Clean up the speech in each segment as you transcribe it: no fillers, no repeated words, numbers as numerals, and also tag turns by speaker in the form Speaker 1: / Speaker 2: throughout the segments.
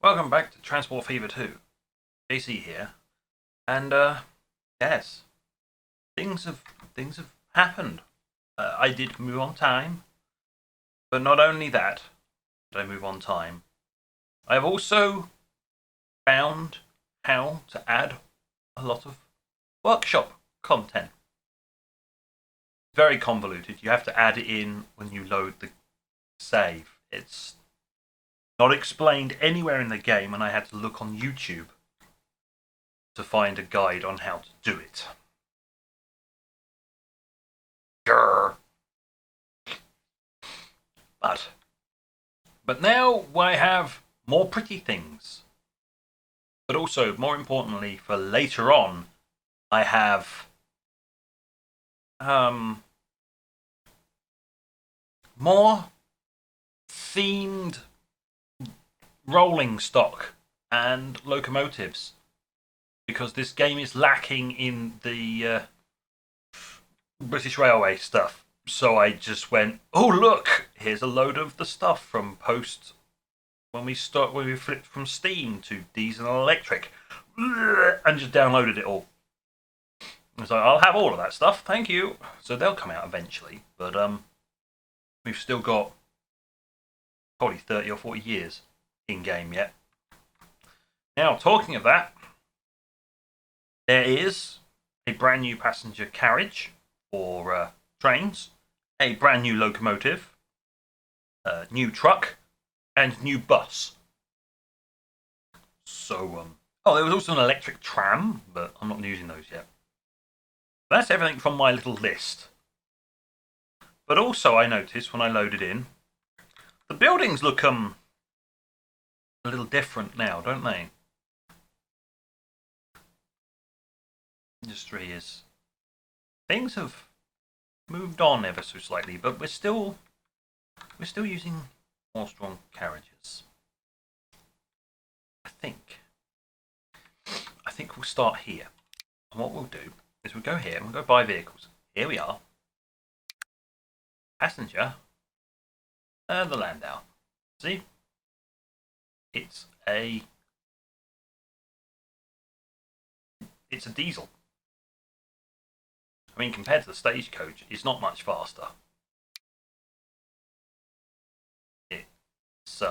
Speaker 1: Welcome back to Transport Fever 2. JC here. And yes, things have happened. I did move on time, but not only that did I move on time. I've also found how to add a lot of workshop content. Very convoluted. You have to add it in when you load the save. It's not explained anywhere in the game, and I had to look on YouTube to find a guide on how to do it. Grr. But now I have more pretty things. But also, more importantly, for later on, I have more themed rolling stock and locomotives, because this game is lacking in the British Railway stuff. So I just went, oh look, here's a load of the stuff from post when we flipped from Steam to diesel and electric, and just downloaded it all. So I'll have all of that stuff, thank you. So they'll come out eventually, but we've still got probably 30 or 40 years in game yet. Now, talking of that, there is a brand new passenger carriage for trains, a brand new locomotive, a new truck, and new bus. So, oh, there was also an electric tram, but I'm not using those yet. That's everything from my little list. But also, I noticed when I loaded in, the buildings look a little different now, don't they? Industry is... Things have moved on ever so slightly, but we're still using horse-drawn carriages. I think we'll start here. And what we'll do is we'll go here and we'll go buy vehicles. Here we are. Passenger. And the Landau. See? It's a diesel. I mean, compared to the stagecoach, it's not much faster. It's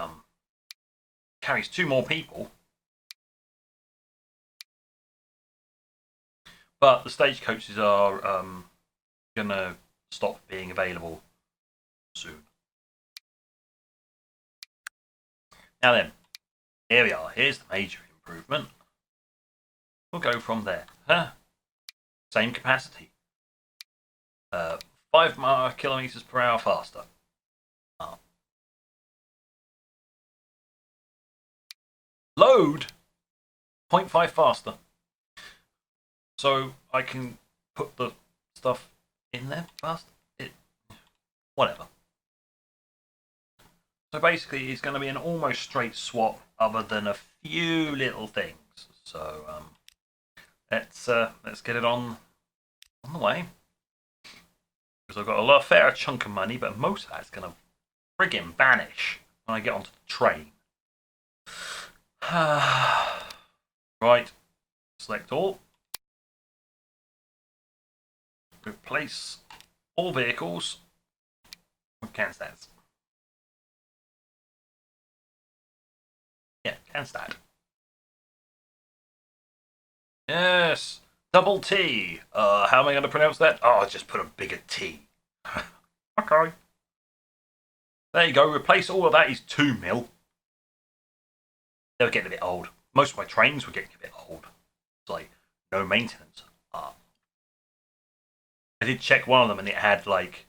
Speaker 1: carries 2 more people, but the stagecoaches are gonna stop being available soon. Now then, here we are. Here's the major improvement. We'll go from there. Same capacity. 5 kilometers per hour faster. Load 0.5 faster. So I can put the stuff in there fast. Whatever. So basically, it's going to be an almost straight swap, other than a few little things. So let's get it on the way, because I've got a fair chunk of money, but most of that's going to friggin' vanish when I get onto the train. Right, select all. Replace all vehicles with cansteds. Yeah, canstad. Yes, double T. How am I going to pronounce that? Oh, I'll just put a bigger T. Okay. There you go. Replace all of that is 2 mil. They were getting a bit old. Most of my trains were getting a bit old. It's like, no maintenance. I did check one of them and it had like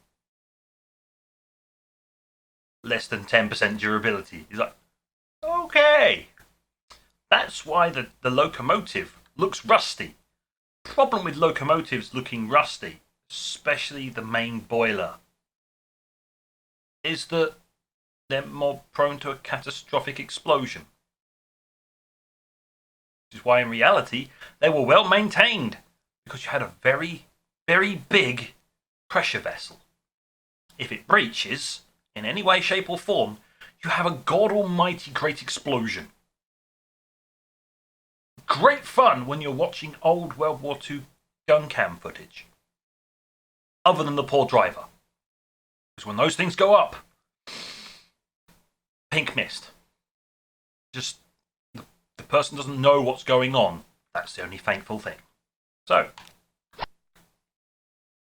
Speaker 1: less than 10% durability. It's like, okay. That's why the locomotive looks rusty. Problem with locomotives looking rusty, especially the main boiler, is that they're more prone to a catastrophic explosion. Which is why in reality they were well maintained, because you had a very, very big pressure vessel. If it breaches in any way, shape or form, you have a god almighty great explosion. great fun when you're watching old World War II gun cam footage. Other than the poor driver. Because when those things go up, pink mist. Just, the person doesn't know what's going on. That's the only thankful thing. So,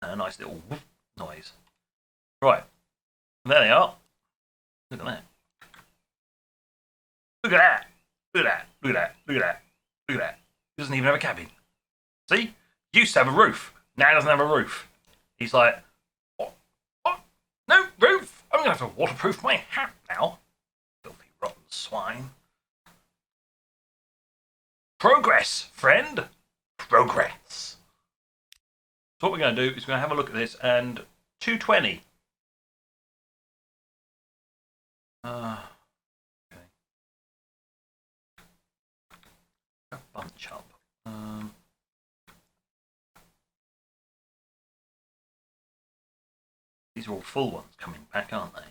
Speaker 1: a nice little whoop noise. Right, there they are. Look at that. Look at that. Look at that. Look at that. Look at that. Look at that. He doesn't even have a cabin. See? Used to have a roof. Now he doesn't have a roof. He's like, what? What? No roof? I'm going to have to waterproof my hat now. Filthy, rotten swine. Progress, friend. Progress. So what we're going to do is we're going to have a look at this, and 220. Okay. A bunch up. These are all full ones coming back, aren't they?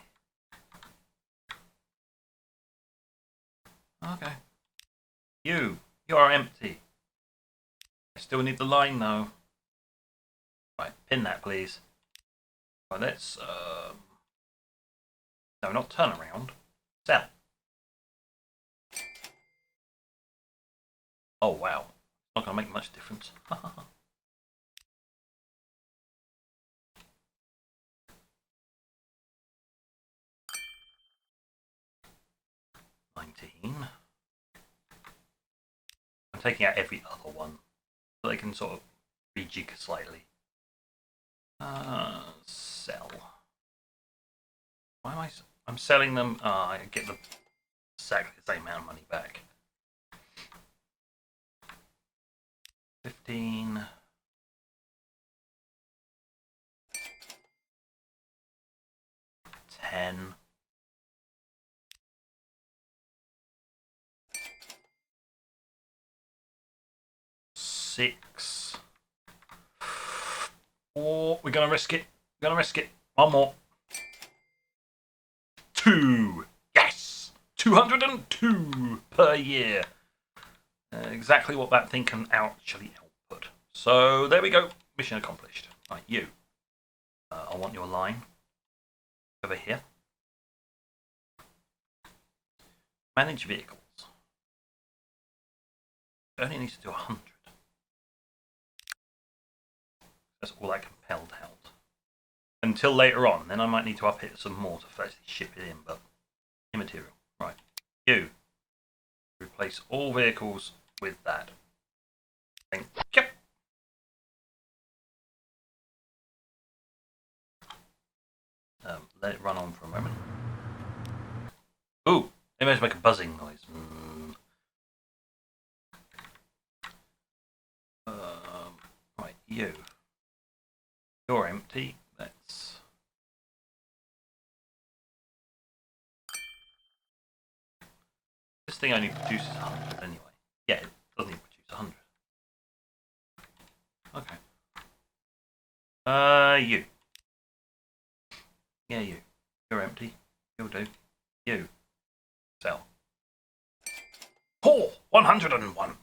Speaker 1: Okay. You are empty. I still need the line though. Right, pin that please. Right, let's no, not turn around. Sell. Oh wow. Not gonna make much difference. 19. I'm taking out every other one so they can sort of rejig slightly. Sell. Why am I'm selling them? I get the exactly the same amount of money back. 15. 10. 6. Oh, we're gonna risk it. We're gonna risk it. One more. 2. Yes! 202 per year. Exactly what that thing can actually output. So there we go. Mission accomplished. Right, you. I want your line over here. Manage vehicles. It only needs to do 100. That's all I compelled out. Until later on, then I might need to up it some more to firstly ship it in, but immaterial. Right. You. Replace all vehicles with that. Thank you. Let it run on for a moment. Ooh, it must make a buzzing noise. Right, you. You're empty. Let's. This thing only produces 100 anyway. Yeah, it doesn't even produce 100. Okay. You. Yeah, you. You're empty. You'll do. You. Sell. Oh, 101.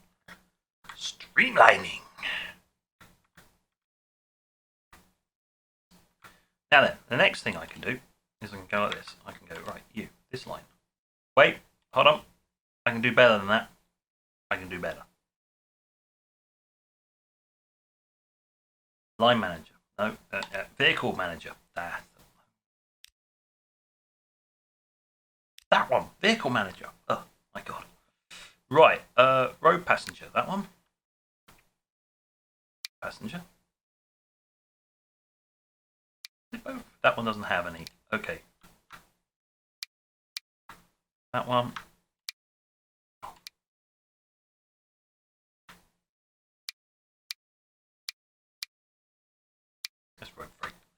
Speaker 1: Streamlining. Now then, the next thing I can do is I can go like this. I can go, right, you, this line. Wait, hold on. I can do better than that. I can do better. Line manager. No, vehicle manager. That one. Vehicle manager. Oh, my God. Right, road passenger. That one. Passenger. That one doesn't have any. Okay. That one.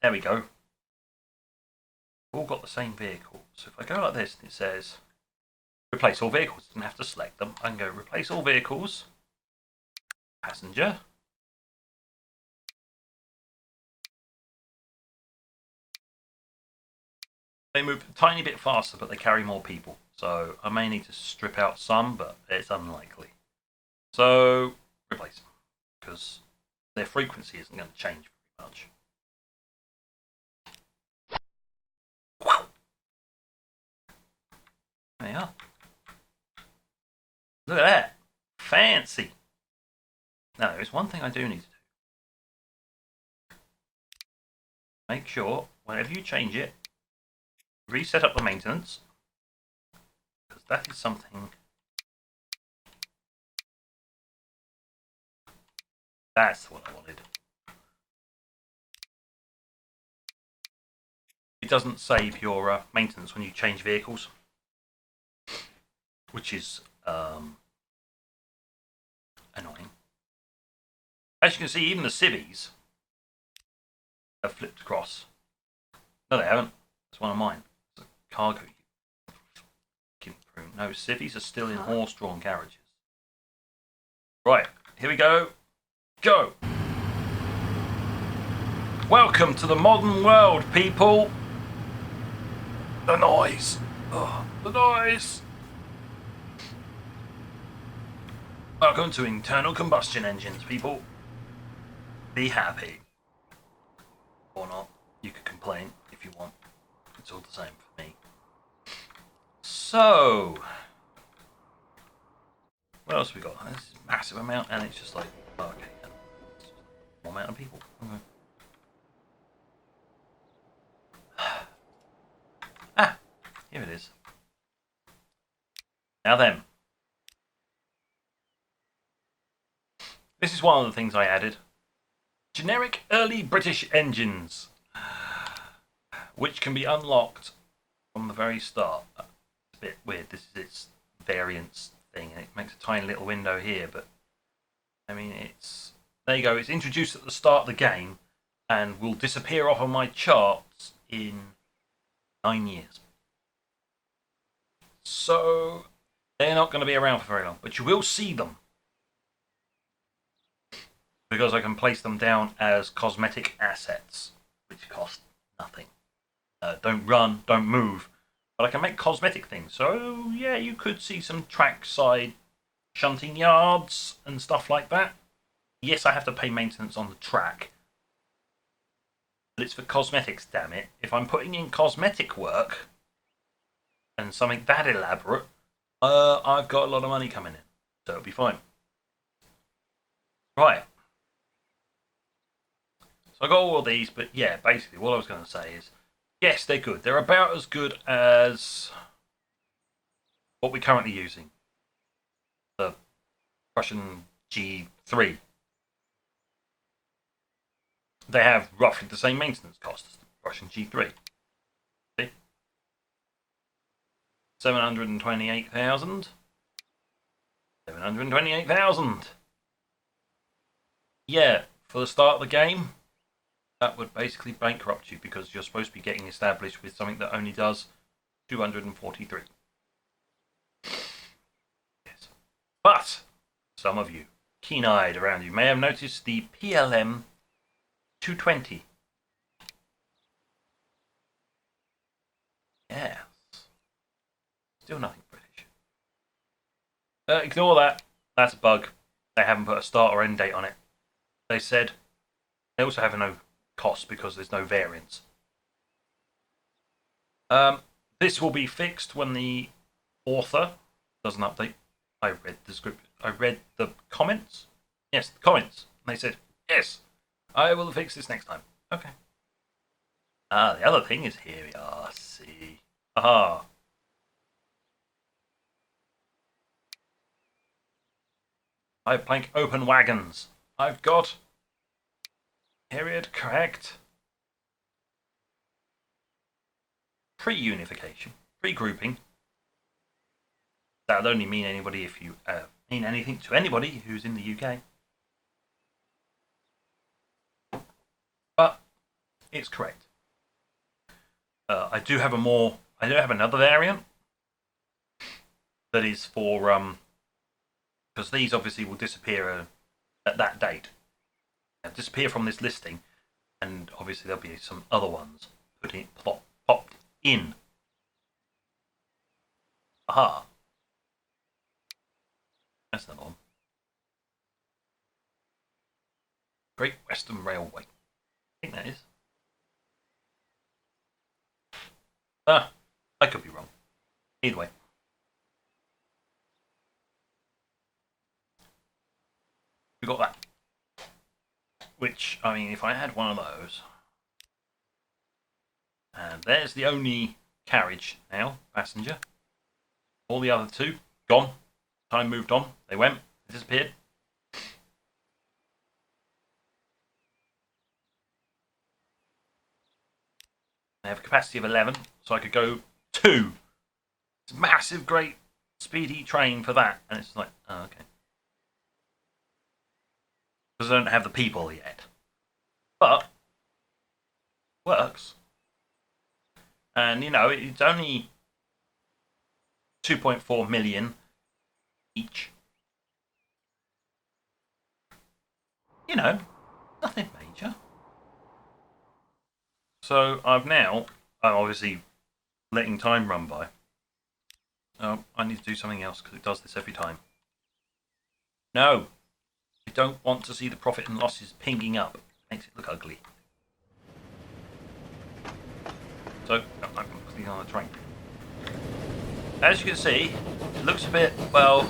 Speaker 1: There we go. All got the same vehicle. So if I go like this and it says replace all vehicles, I don't have to select them. I can go replace all vehicles. Passenger. They move a tiny bit faster, but they carry more people. So I may need to strip out some, but it's unlikely. So replace them because their frequency isn't going to change very much. There you are. Look at that. Fancy. Now, there is one thing I do need to do. Make sure, whenever you change it, reset up the maintenance. Because that is something... That's what I wanted. It doesn't save your maintenance when you change vehicles. Which is annoying. As you can see, even the civvies have flipped across. No, they haven't. It's one of mine. It's a cargo. No, civvies are still in horse-drawn carriages. Right, here we go. Go! Welcome to the modern world, people! The noise! Oh, the noise! Welcome to internal combustion engines, people. Be happy. Or not. You could complain if you want. It's all the same for me. So, what else have we got? This is a massive amount, and it's just like, oh, okay, yeah. It's just more amount of people. Okay. Ah, here it is. Now then. This is one of the things I added. Generic early British engines, which can be unlocked from the very start. It's a bit weird. This is its variants thing, and it makes a tiny little window here, but I mean, it's... There you go. It's introduced at the start of the game and will disappear off of my charts in 9 years. So they're not going to be around for very long, but you will see them. Because I can place them down as cosmetic assets, which cost nothing. Don't run, don't move, but I can make cosmetic things. So yeah, you could see some trackside shunting yards and stuff like that. Yes, I have to pay maintenance on the track, but it's for cosmetics, damn it. If I'm putting in cosmetic work and something that elaborate, I've got a lot of money coming in, so it'll be fine. Right. So I got all of these, but yeah, basically what I was going to say is, yes, they're good. They're about as good as what we're currently using. The Russian G3. They have roughly the same maintenance cost as the Russian G3. See? 728,000. 728,000. Yeah, for the start of the game, that would basically bankrupt you because you're supposed to be getting established with something that only does 243. Yes. But some of you, keen-eyed around you, may have noticed the PLM 220. Yes. Still nothing British. Ignore that. That's a bug. They haven't put a start or end date on it. They said they also have no cost because there's no variance. This will be fixed when the author does an update. I read the script. I read the comments. Yes, the comments. And they said, yes, I will fix this next time. Okay. The other thing is here we are. See. Aha. 5 plank open wagons. I've got period correct. Pre-unification, pre-grouping. That'll only mean anybody if you mean anything to anybody who's in the UK. But it's correct. I do have another variant that is for because these obviously will disappear at that date. They'll disappear from this listing, and obviously there'll be some other ones popped in. Aha. That's another one. Great Western Railway. I think that is. Ah, I could be wrong. Either way. We got that. Which, I mean, if I had one of those... And there's the only carriage now, passenger. All the other two, gone. Time moved on. They went, they disappeared. They have a capacity of 11, so I could go 2. It's a massive, great, speedy train for that. And it's like, oh, okay. Because I don't have the people yet. But, works. And, you know, it's only 2.4 million each. You know, nothing major. So I'm obviously letting time run by. Oh, I need to do something else because it does this every time. No, I don't want to see the profit and losses pinging up. It makes it look ugly. So I'm clicking on the train. As you can see, it looks a bit, well,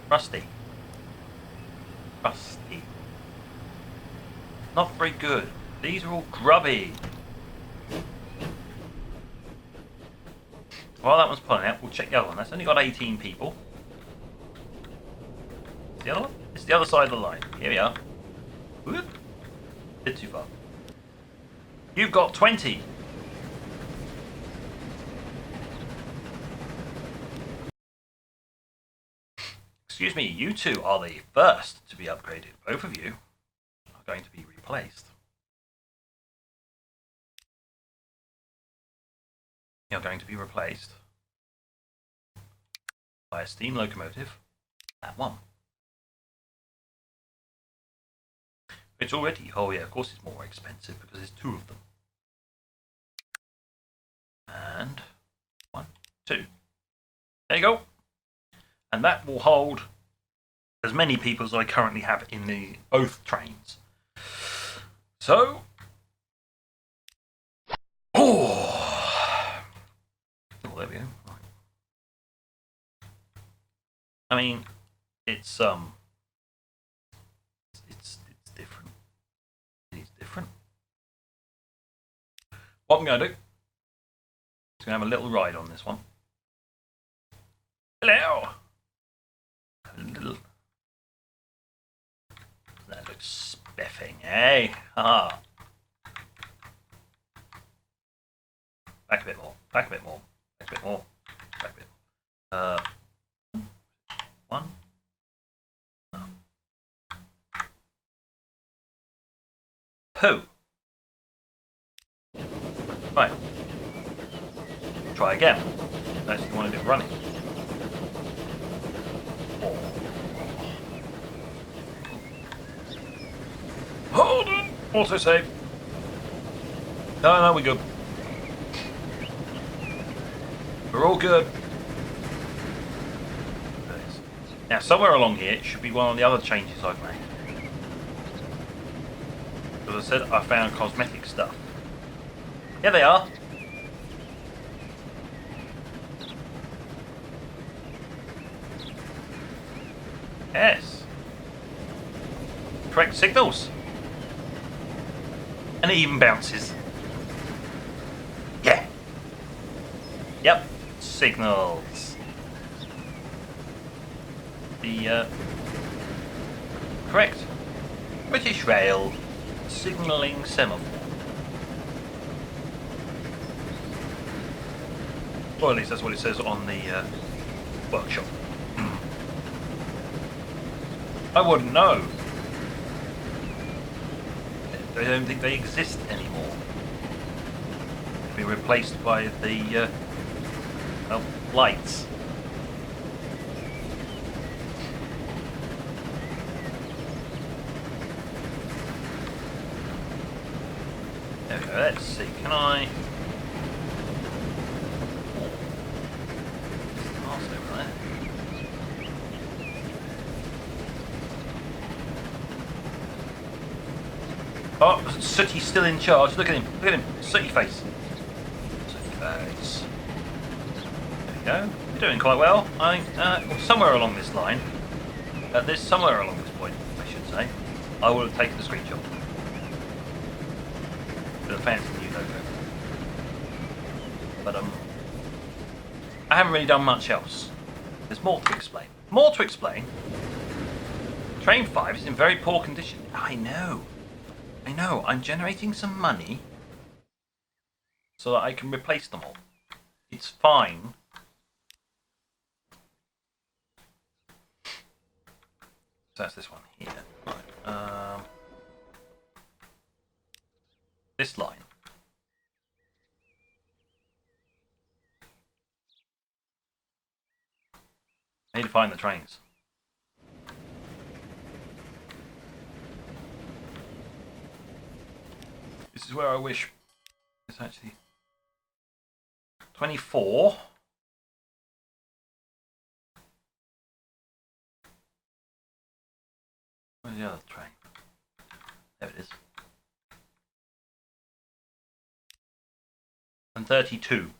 Speaker 1: rusty. Rusty. Not very good. These are all grubby. While that one's pulling out, we'll check the other one. That's only got 18 people. The other one? It's the other side of the line. Here we are. Whoop. Bit too far. You've got 20. Excuse me, you two are the first to be upgraded. Both of you are going to be replaced. You're going to be replaced by a steam locomotive, that one. It's already, oh yeah, of course it's more expensive because there's 2 of them. And 1, 2. There you go. And that will hold as many people as I currently have in both trains. So, oh, there we go. Right. I mean, it's different. It's different. What I'm going to do is going to have a little ride on this one. Hello. A little. That looks spiffing, eh? Ah. Back a bit more. Back a bit more. Back a bit more. Back a bit more. 1. No. Poo. Right. Try again. Actually, you want to do it running. Hold on. Autosave. No, we're good. We're all good. Now, somewhere along here, it should be one of the other changes I've made. As I said, I found cosmetic stuff. Here they are. Yes. Correct signals. And it even bounces. Yeah. Yep. Signals. The correct British Rail signalling semaphore. Or at least that's what it says on the workshop. I wouldn't know. I don't think they exist anymore. They've been replaced by the lights. There we go. Let's see. Can I? Oh, Sooty's still in charge. Look at him. Look at him. Sooty face. Sooty face. There you go. You're doing quite well. I think somewhere along this line, somewhere along this point, I should say, I will have taken the screenshot. With a fancy new logo. But I haven't really done much else. There's more to explain. More to explain. Train 5 is in very poor condition. I know. I'm generating some money so that I can replace them all. It's fine. So that's this one here. Right. This line. I need to find the trains. This is where I wish it's actually 24. Where's the other train? There it is. And 32.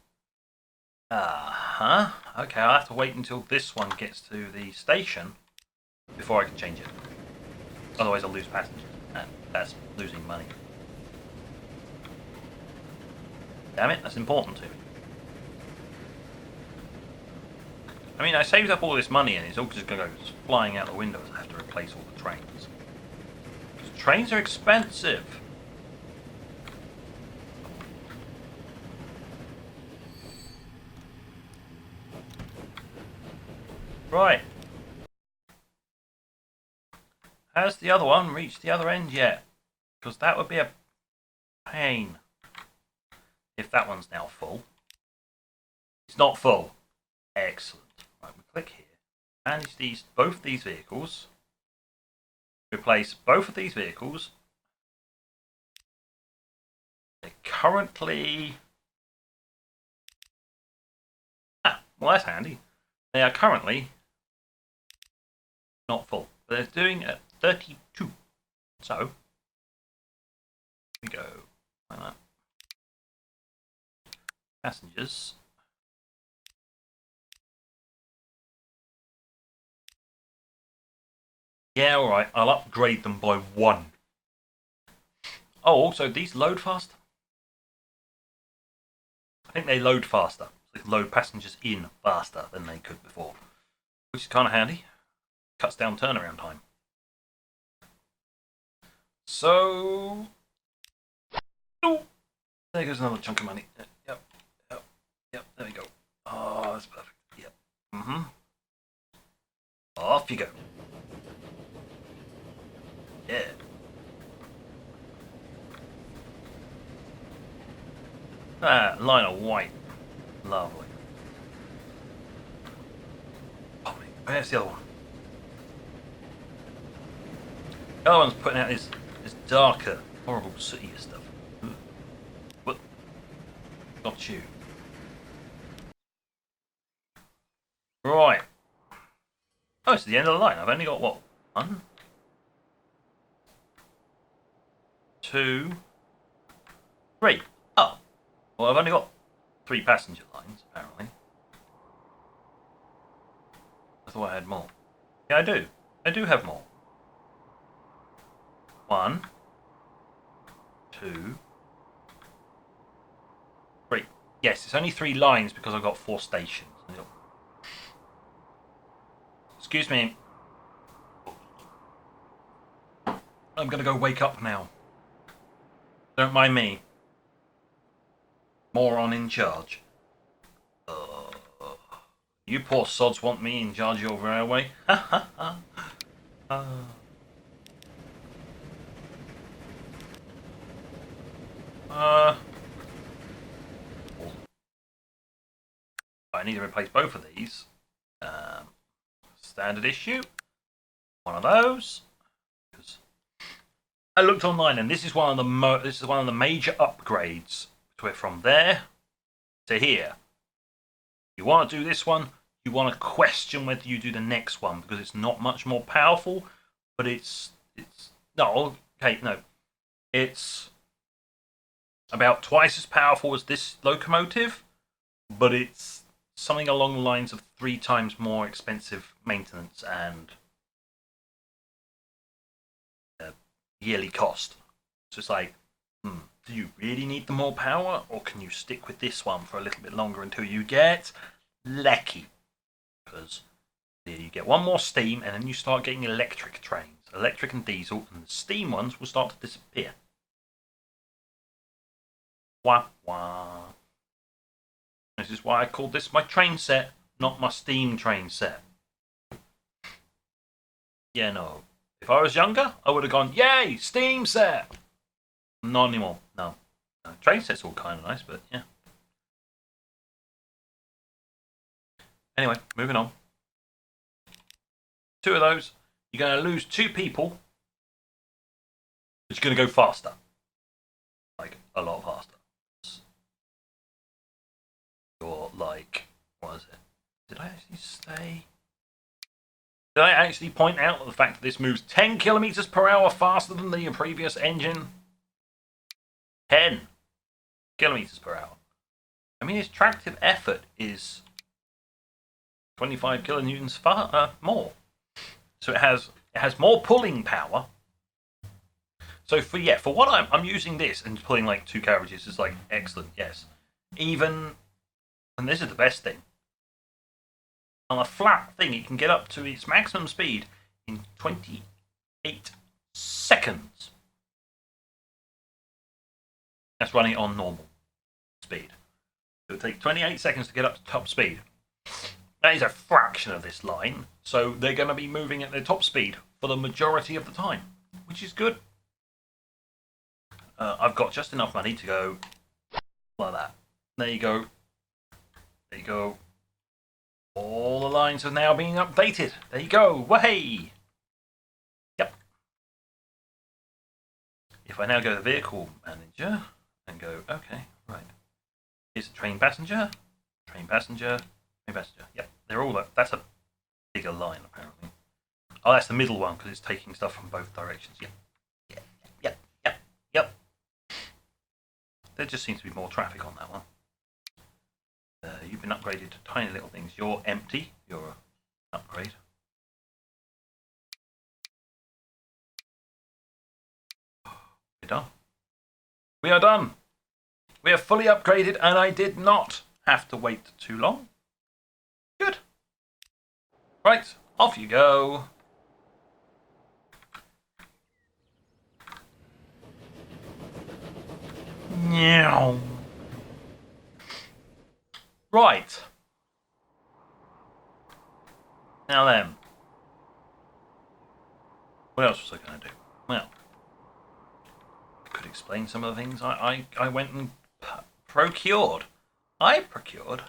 Speaker 1: Okay, I'll have to wait until this one gets to the station before I can change it. Otherwise I'll lose passengers. And that's losing money. Damn it, that's important to me. I mean, I saved up all this money and it's all just going to go flying out the window as I have to replace all the trains. Because trains are expensive. Right. Has the other one reached the other end yet? Because that would be a pain. If that one's now full. It's not full. Excellent. Right, we click here. Manage both these vehicles. Replace both of these vehicles. They're currently... well that's handy. They are currently not full. But they're doing at 32. So, here we go. Like that. Passengers. Yeah, alright, I'll upgrade them by 1. Oh, also, these load faster. I think they load faster. They load passengers in faster than they could before. Which is kind of handy. Cuts down turnaround time. So... oh, there goes another chunk of money. Yep, there we go. Oh, that's perfect. Yep. Off you go. Yeah. Line of white. Lovely. Oh, where's the other one? The other one's putting out this darker, horrible, sootier stuff. What? Got you. Right. Oh, it's the end of the line. I've only got what? 1, 2, 3. Oh. Well, I've only got 3 passenger lines, apparently. I thought I had more. Yeah, I do. I do have more. 1, 2, 3. Yes, it's only 3 lines because I've got 4 stations. Excuse me. I'm going to go wake up now. Don't mind me. Moron in charge. You poor sods want me in charge of your railway? Ha ha ha. I need to replace both of these. Standard issue. One of those. I looked online, and this is one of the major upgrades from there to here. You want to do this one. You want to question whether you do the next one because it's not much more powerful, but it's no. Okay, no. It's about twice as powerful as this locomotive, but it's something along the lines of 3 times more expensive maintenance and yearly cost. So it's like, do you really need the more power, or can you stick with this one for a little bit longer until you get lucky? Because you get one more steam, and then you start getting electric trains, electric and diesel, and the steam ones will start to disappear. Wah wah. This is why I called this my train set, not my steam train set. Yeah, no. If I was younger, I would have gone, yay, steam set! Not anymore, no. Train set's all kind of nice, but yeah. Anyway, moving on. 2 of those, you're going to lose 2 people, but you're going to go faster. Like, a lot faster. You're like, what is it? Did I actually say? Did I actually point out the fact that this moves 10 kilometers per hour faster than the previous engine? 10 kilometers per hour. I mean, its tractive effort is 25 kilonewtons more. So it has more pulling power. So for what I'm using this and pulling like 2 carriages is like excellent, yes. Even, and this is the best thing, on a flat thing it can get up to its maximum speed in 28 seconds. That's running it on normal speed. It'll take 28 seconds to get up to top speed. That is a fraction of this line, so they're going to be moving at their top speed for the majority of the time, which is good. I've got just enough money to go like that. There you go. There you go. All the lines are now being updated. There you go. Way. Yep. If I now go to Vehicle Manager and go, okay, right. Here's a train passenger, train passenger, train passenger. Yep, they're all that. That's a bigger line apparently. Oh, that's the middle one because it's taking stuff from both directions. Yep. Yep. There just seems to be more traffic on that one. You've been upgraded to tiny little things. You're empty. You're an upgrade. We're done. We are done. We are fully upgraded, and I did not have to wait too long. Good. Right, off you go. Meow. Right. Now then. What else was I going to do? Well, I could explain some of the things I went and procured. I procured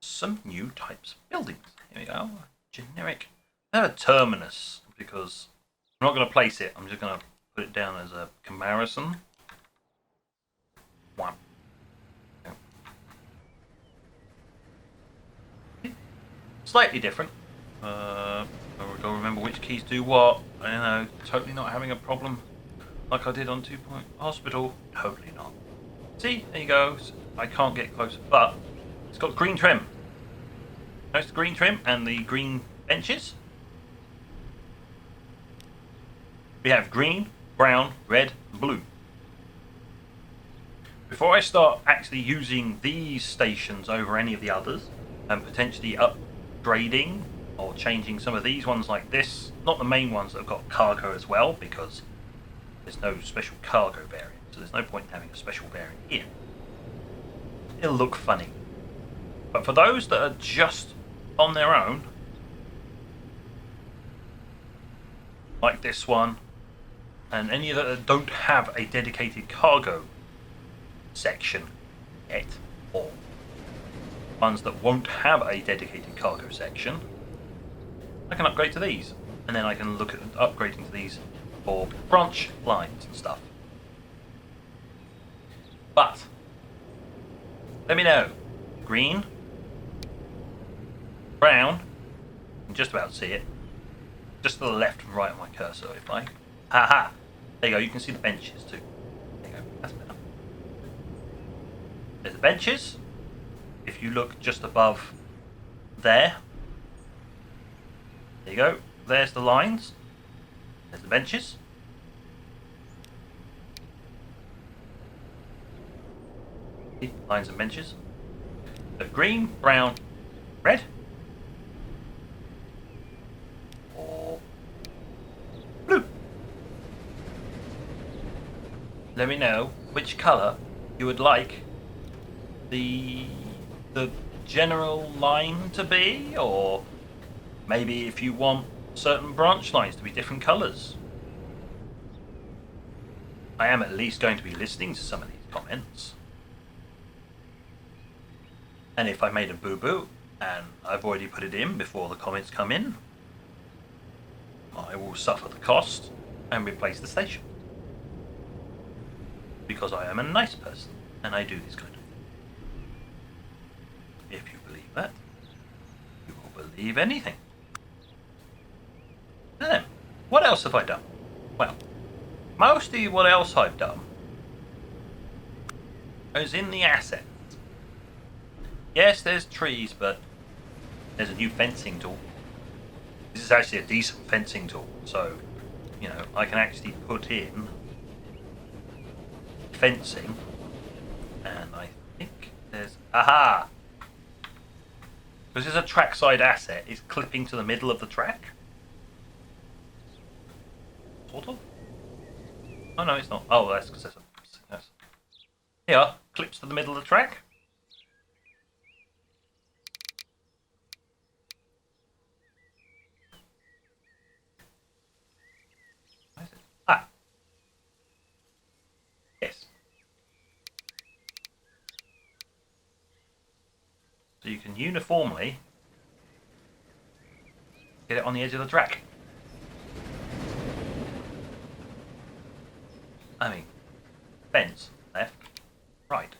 Speaker 1: some new types of buildings. Here we go. Generic. I have a terminus because I'm not going to place it. I'm just going to put it down as a comparison. One. Slightly different. I'll remember which keys do what. I don't know. Totally not having a problem like I did on 2 Point Hospital. Totally not. See, there you go. I can't get closer, but it's got green trim. Notice the green trim and the green benches. We have green, brown, red, and blue. Before I start actually using these stations over any of the others and potentially upgrading or changing some of these ones like this, not the main ones that have got cargo as well, because there's no special cargo variant, so there's no point in having a special variant here. It'll look funny. But for those that are just on their own, like this one, and any that don't have a dedicated cargo section yet, or ones that won't have a dedicated cargo section, I can upgrade to these, and then I can look at upgrading to these for branch lines and stuff. But let me know. Green, brown, you can just about see it. Just to the left and right of my cursor, if I. Haha! There you go, you can see the benches too. There you go, that's better. There's the benches. If you look just above there you go, there's the lines. There's the benches. See, lines and benches. So green, brown, red. Or blue. Let me know which colour you would like the general line to be, or maybe if you want certain branch lines to be different colours. I am at least going to be listening to some of these comments. And if I made a boo-boo, and I've already put it in before the comments come in, I will suffer the cost and replace the station. Because I am a nice person, and I do this kind of thing. If you believe that, you will believe anything. And then, what else have I done? Well, mostly what else I've done is in the assets. Yes, there's trees, but there's a new fencing tool. This is actually a decent fencing tool, so, you know, I can actually put in fencing, and I think there's... Aha! Because it's a trackside asset, it's clipping to the middle of the track. Sort of? Oh no, it's not. Oh, that's because there's a... Here, clips to the middle of the track. Where is it? Ah! Yes. So you can uniformly get it on the edge of the track. I mean, fence, left, right.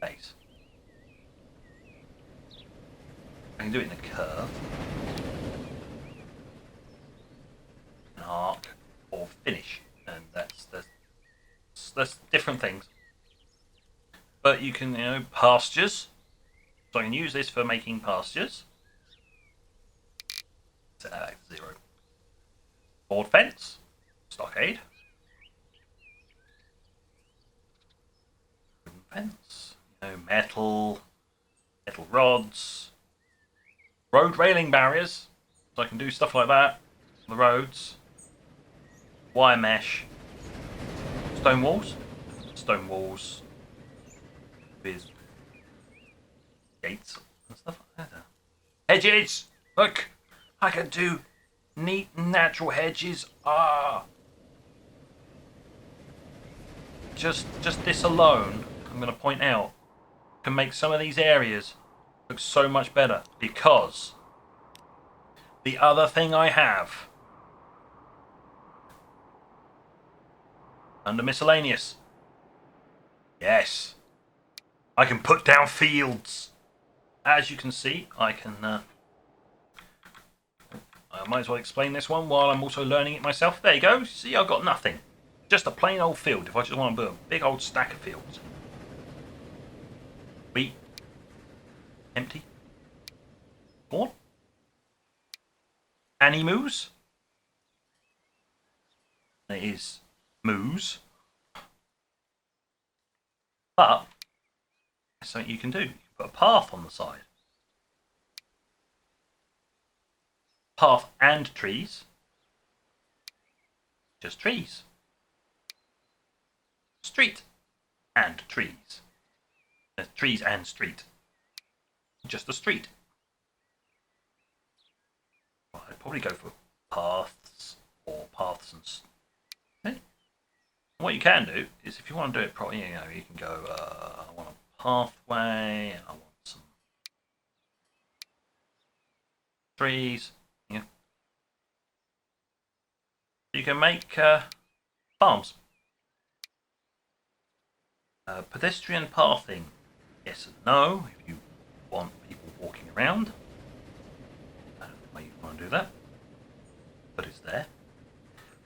Speaker 1: Base. I can do it in a curve, an arc, or finish, and that's different things. But you can, you know, pastures. So I can use this for making pastures. Set that back to 0. Board fence, stockade, wooden fence, you know, metal rods, road railing barriers, so I can do stuff like that on the roads, wire mesh, stone walls with gates and stuff like that. Hedges! Look! I can do neat natural hedges. Ah! Just this alone, I'm going to point out, can make some of these areas look so much better, because the other thing I have under miscellaneous, yes, I can put down fields. As you can see, I can I might as well explain this one while I'm also learning it myself. There you go. See, I've got nothing. Just a plain old field if I just want to put a big old stack of fields. Wheat. Empty. Corn. Animals. It is moose. But there's something you can do. You can put a path on the side. Path and trees. Just trees. Street and trees. Trees and street. Just a street. Well, I'd probably go for paths or paths and... Okay. What you can do is, if you want to do it properly, you know, you can go, I want a pathway, and I want some trees. Yeah. You can make farms. Pedestrian pathing, yes and no, if you want people walking around. do that, but it's there.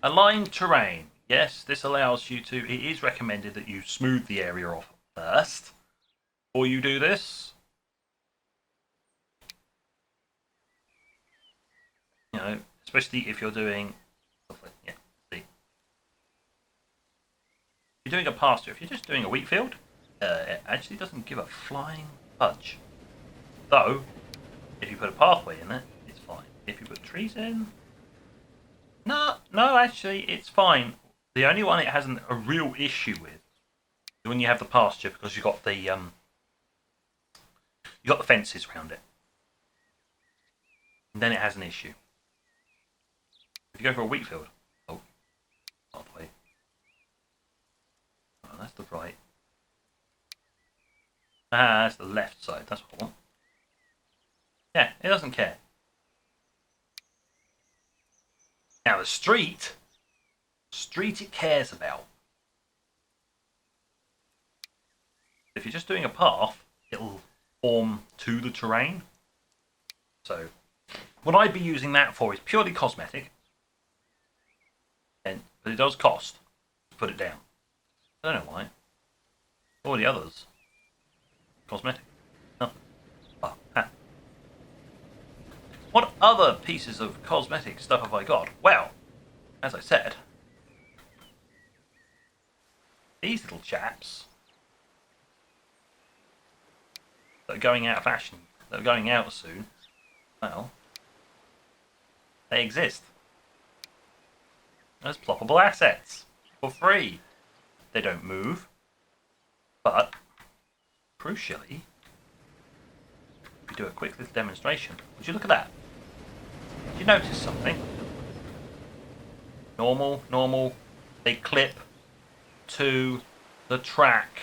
Speaker 1: Aligned terrain. Yes, this allows you to. It is recommended that you smooth the area off first before you do this. You know, especially if you're doing. Yeah, see. If you're doing a pasture, if you're just doing a wheat field, it actually doesn't give a flying fudge. Though, if you put a pathway in it, it's fine. If you put trees in, no, actually, it's fine. The only one it hasn't a real issue with is when you have the pasture, because you got the fences around it. And then it has an issue. If you go for a wheat field, oh, pathway. Oh, that's the right. Ah, that's the left side. That's what I want. Yeah, it doesn't care. Now the street it cares about. If you're just doing a path, it'll form to the terrain. So what I'd be using that for is purely cosmetic. But it does cost to put it down. I don't know why. All the others, cosmetic. Oh. Oh, ha. What other pieces of cosmetic stuff have I got? Well, as I said, these little chaps that are going out of fashion, that are going out soon, well, they exist as ploppable assets for free. They don't move, but crucially, if you do a quick little demonstration, would you look at that? Did you notice something? Normal, they clip to the track.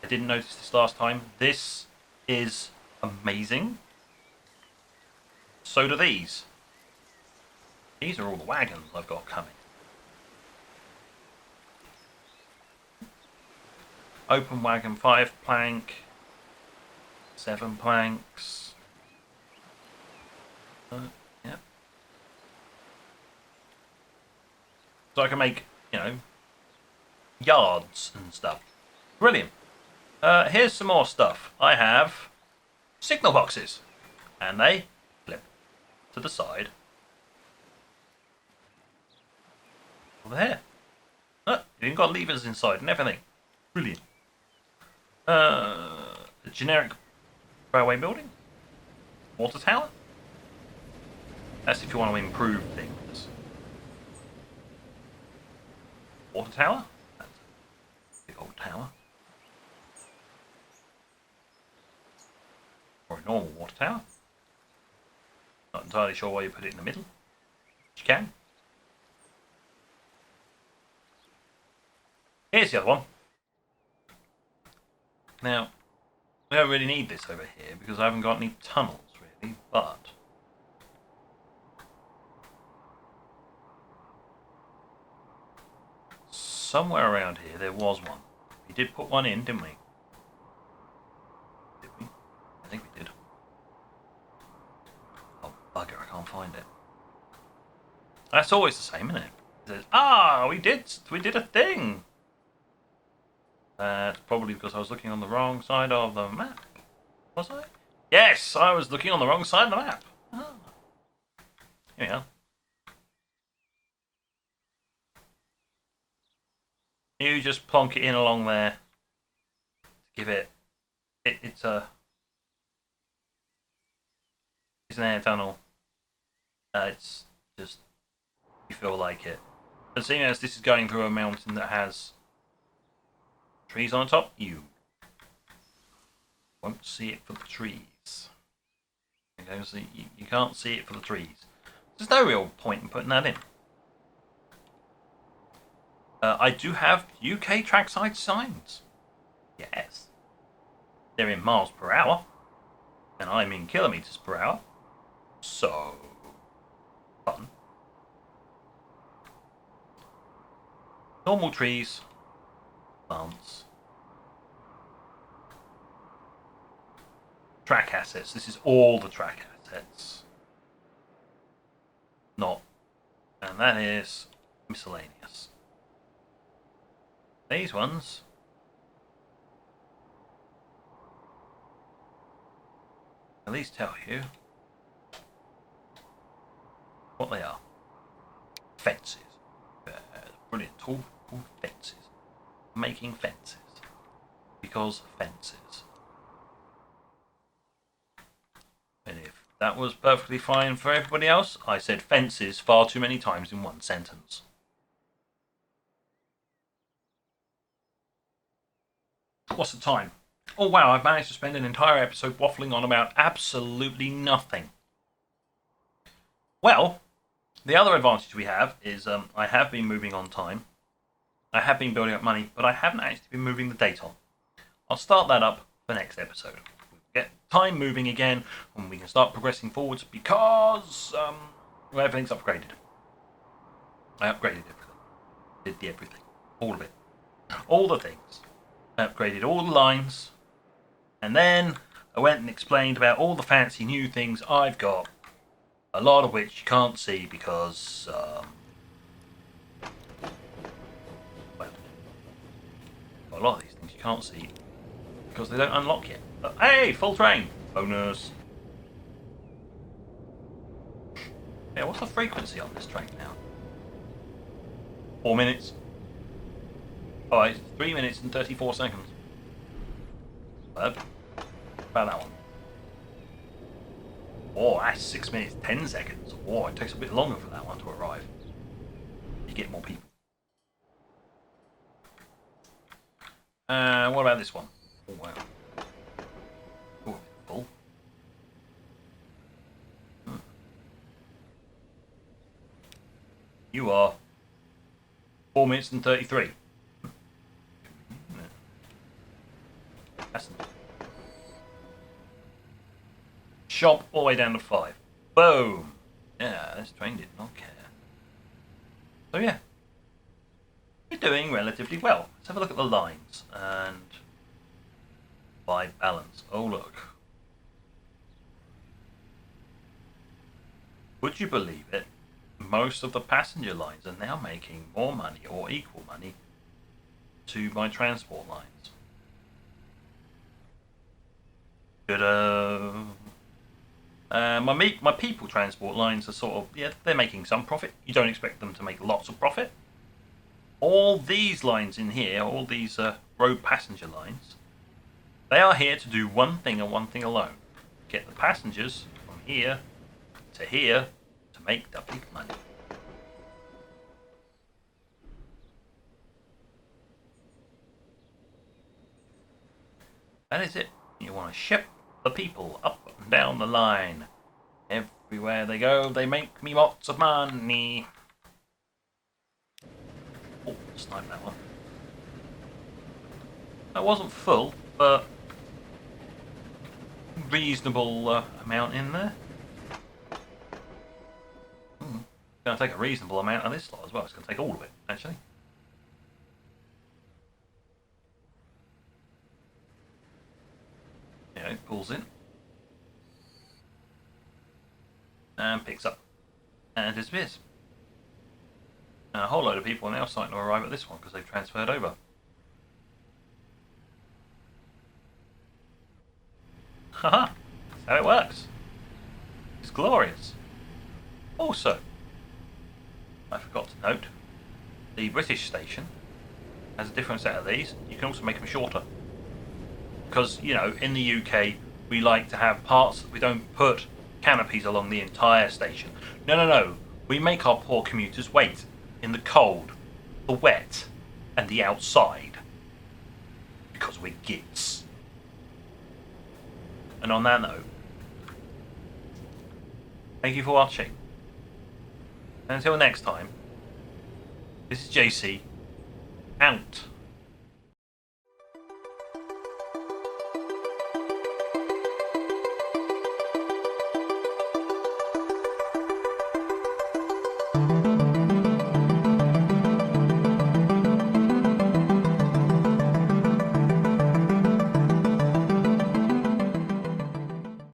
Speaker 1: I didn't notice this last time. This is amazing. So do these. These are all the wagons I've got coming. Open wagon, 5 plank, 7 planks. Yep. So I can make, you know, yards and stuff. Brilliant. Here's some more stuff. I have signal boxes, and they flip to the side. Over there. You've even got levers inside and everything. Brilliant. A generic railway building. Water tower. That's if you want to improve things. Water tower. That's a big old tower. Or a normal water tower. Not entirely sure why you put it in the middle. But you can. Here's the other one. Now, we don't really need this over here because I haven't got any tunnels really, but somewhere around here there was one. We did put one in, didn't we? Did we? I think we did. Oh, bugger, I can't find it. That's always the same, isn't it? It says, ah, we did a thing. That's probably because I was looking on the wrong side of the map. Was I? Yes, I was looking on the wrong side of the map. Oh. Here we are. You just plonk it in along there. Give it. It's an air tunnel. It's just you feel like it. But seeing as this is going through a mountain that has trees on top, you won't see it for the trees. Okay, so you can't see it for the trees. There's no real point in putting that in. I do have UK trackside signs. Yes. They're in miles per hour, and I'm in kilometres per hour. So fun. Normal trees. Plants. Track assets. This is all the track assets. And that is miscellaneous. These ones at least tell you what they are. Fences. Brilliant tool called fences. Making fences. Because fences. And if that was perfectly fine for everybody else, I said fences far too many times in one sentence. What's the time? Oh wow, I've managed to spend an entire episode waffling on about absolutely nothing. Well, the other advantage we have is I have been moving on time. I have been building up money, but I haven't actually been moving the date on. I'll start that up for next episode. We'll get time moving again, and we can start progressing forwards because everything's upgraded. I upgraded everything. Did the everything. All of it. All the things. I upgraded all the lines. And then I went and explained about all the fancy new things I've got. A lot of which you can't see because, well, a lot of these things you can't see because they don't unlock yet. But, hey, full train! Bonus! Yeah, what's the frequency on this train now? 4 minutes. Oh, it's 3 minutes and 34 seconds. About that one. Oh, that's 6 minutes, 10 seconds. Oh, it takes a bit longer for that one to arrive. You get more people. What about this one? Oh, wow. Oh, full. You are 4 minutes and 33. That's shop all the way down to 5. Boom! Yeah, this train did not care. So yeah, we're doing relatively well. Let's have a look at the lines and by balance. Oh look. Would you believe it? Most of the passenger lines are now making more money or equal money to my transport lines. Ta-da! My people transport lines are sort of, yeah, they're making some profit. You don't expect them to make lots of profit. All these lines in here, all these road passenger lines, they are here to do one thing and one thing alone. Get the passengers from here to make the big money. That is it. You want to ship the people up and down the line. Everywhere they go, they make me lots of money. Oh, snipe that one. That wasn't full, but reasonable amount in there. It's going to take a reasonable amount of this lot as well. It's going to take all of it, actually. Yeah, it pulls in. And picks up. And disappears. And a whole load of people are now starting to arrive at this one because they've transferred over. Haha! That's how it works. It's glorious. Also, I forgot to note, the British station has a different set of these. You can also make them shorter. Because, you know, in the UK, we like to have parts, we don't put canopies along the entire station. No. We make our poor commuters wait in the cold, the wet, and the outside. Because we're gits. And on that note, thank you for watching. And until next time, this is JC, out.